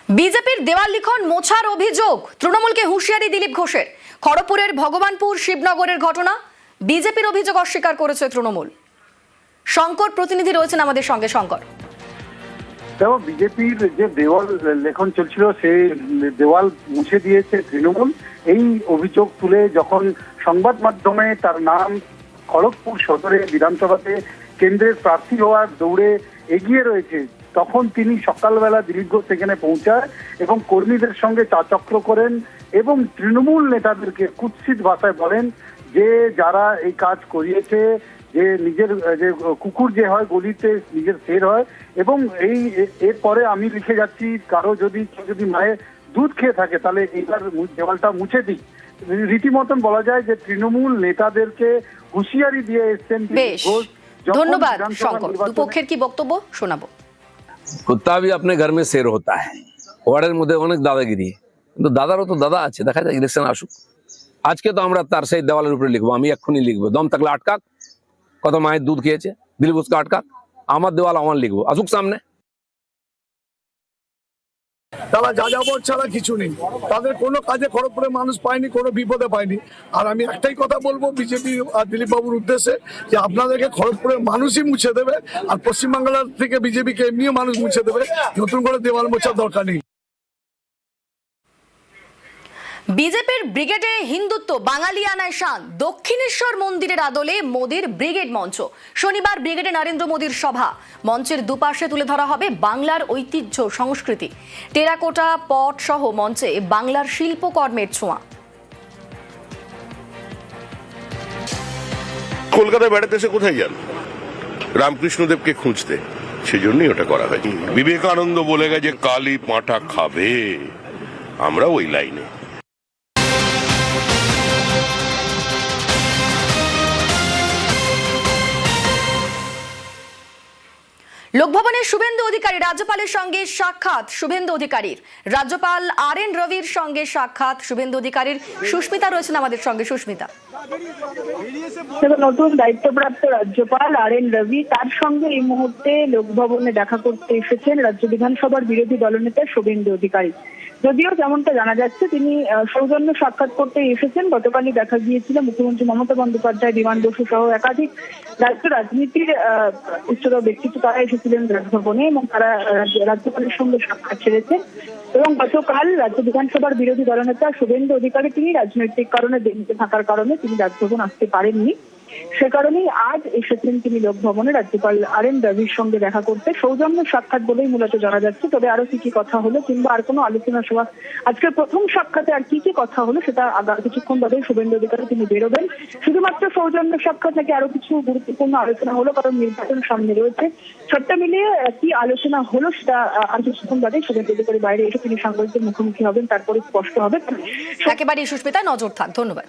বিজেপির দেওয়াল লিখন মোছার অভিযোগ, তৃণমূলকে হুঁশিয়ারি দিলীপ ঘোষের। খড়গপুরের ভগবানপুর শিবনগরের ঘটনা, বিজেপির অভিযোগ অস্বীকার করেছে তৃণমূল। শঙ্কর প্রতিনিধি রয়েছেন আমাদের সঙ্গে। শঙ্কর, দেখো, বিজেপির যে দেওয়াল লেখন চলছিল সেই দেওয়াল মুছে দিয়েছে তৃণমূল। এই অভিযোগ তুলে যখন সংবাদ মাধ্যমে তার নাম খড়গপুর সদরে বিধানসভাতে কেন্দ্রের প্রার্থী হওয়ার দৌড়ে এগিয়ে রয়েছে, তখন তিনি সকালবেলা দিলীপ ঘোষ সেখানে পৌঁছায় এবং কর্মীদের সঙ্গে চাচক্র করেন এবং তৃণমূল নেতাদেরকে কুৎসিত ভাষায় বলেন যে যারা এই কাজ করিয়েছে, যে নিজের যে কুকুর যে হয় গলিতে নিজের শের হয়, এবং এরপরে আমি লিখে যাচ্ছি কারো যদি মায়ের দুধ খেয়ে থাকে তাহলে এইবার দেওয়ালটা মুছে দিই। রীতিমতন বলা যায় যে তৃণমূল নেতাদেরকে হুঁশিয়ারি দিয়ে এসছেন দিলীপ ঘোষ। ধন্যবাদ শঙ্কর। দুপক্ষের কি বক্তব্য শোনাবো। কুত্তা भी अपने घर में शेर होता है। ওয়ার্ডের মধ্যে অনেক দাদাগিরি, কিন্তু দাদারও তো দাদা আছে, দেখা যায় ইলেকশন আসুক। আজকে তো আমরা তার সেই দেওয়ালের উপরে লিখবো, আমি এক্ষুনি লিখবো, দম থাকলে আটকাক, কত মায়ের দুধ খেয়েছে দিলীপ ঘোষকে আটকাক, আমার দেওয়াল আমার লিখবো, আসুক সামনে। তারা যাযাবর ছাড়া কিছু নেই, তাদের কোনো কাজে খড়গপুরে মানুষ পায়নি, কোনো বিপদে পায়নি। আর আমি একটাই কথা বলবো বিজেপি আর দিলীপ বাবুর উদ্দেশ্যে, যে আপনাদেরকে খড়গপুরের মানুষই মুছে দেবে, আর পশ্চিমবাংলার থেকে বিজেপিকে এমনিও মানুষ মুছে দেবে, নতুন করে দেওয়াল মোছার দরকার নেই। বিজেপির ব্রিগেডে হিন্দুত্ব বাঙালিয়ানায় শান, দক্ষিণেশ্বর মন্দিরের আদলে মোদির ব্রিগেড মঞ্চ। শনিবার ব্রিগেডে নরেন্দ্র মোদির সভা, মঞ্চের দুপাশে তুলে ধরা হবে বাংলার ঐতিহ্য সংস্কৃতি। টেরাকোটা পট সহ মঞ্চে বাংলার শিল্পকর্মের ছোঁয়া। কলকাতায় বেড়াতে এসে কোথায় যান? রামকৃষ্ণদেবকে খুঁজতে, সেজন্যই ওটা করা হয়। বিবেকানন্দ বলে গেছে কালী পাঁঠা খাবে, আমরা ওই লাইনে। লোকভবনের শুভেন্দু অধিকারী রাজ্যপালের সঙ্গে সাক্ষাৎ। শুভেন্দু অধিকারীর রাজ্যপাল RN রবির সঙ্গে সাক্ষাৎ শুভেন্দু অধিকারীর। সুস্মিতা রয়েছেন আমাদের সঙ্গে। সুস্মিতা, নতুন দায়িত্বপ্রাপ্ত রাজ্যপাল RN রবি, তার সঙ্গে এই মুহূর্তে লোকভবনে দেখা করতে এসেছেন রাজ্য বিধানসভার বিরোধী দলনেতা শুভেন্দু অধিকারী। যদিও যেমনটা জানা যাচ্ছে তিনি সৌজন্য সাক্ষাৎ করতে এসেছেন। গতকালই দেখা গিয়েছিল মুখ্যমন্ত্রী মমতা বন্দ্যোপাধ্যায়, বিমান বসু সহ একাধিক রাজ্য রাজনীতির উচ্চতর ব্যক্তিত্ব তারা এসেছিলেন রাজভবনে এবং তারা রাজ্যপালের সঙ্গে সাক্ষাৎ ছেড়েছেন। এবং গতকাল রাজ্য বিধানসভার বিরোধী দলনেতা শুভেন্দু অধিকারী তিনি রাজনৈতিক কারণে দিল্লিতে থাকার কারণে তিনি রাজভবন আসতে পারেননি। সে কারণেই আজ এসেছেন তিনি লোকভবনে রাজ্যপাল RN রবির সঙ্গে দেখা করতে। সৌজন্য সাক্ষাৎ বলেই মূলত জানা যাচ্ছে। তবে আরো কি কি কথা হলো কিংবা আর কোনো আলোচনা সভা, আজকের প্রথম সাক্ষাতে আর কি কি কথা হলো সেটা আগামী কিছুক্ষণ বাদে শুভেন্দু অধিকারী তিনি বেরোবেন। শুধুমাত্র সৌজন্য সাক্ষাৎ নাকি আরো কিছু গুরুত্বপূর্ণ আলোচনা হলো, কারণ নির্বাচন সামনে রয়েছে। সবটা মিলিয়ে কি আলোচনা হলো সেটা আর কিছুক্ষণ বাদে শুভেন্দু অধিকারী বাইরে এসে তিনি সাংবাদিকদের মুখোমুখি হবেন, তারপরে স্পষ্ট হবে। একেবারেই সুস্মিতা, নজর থাক। ধন্যবাদ।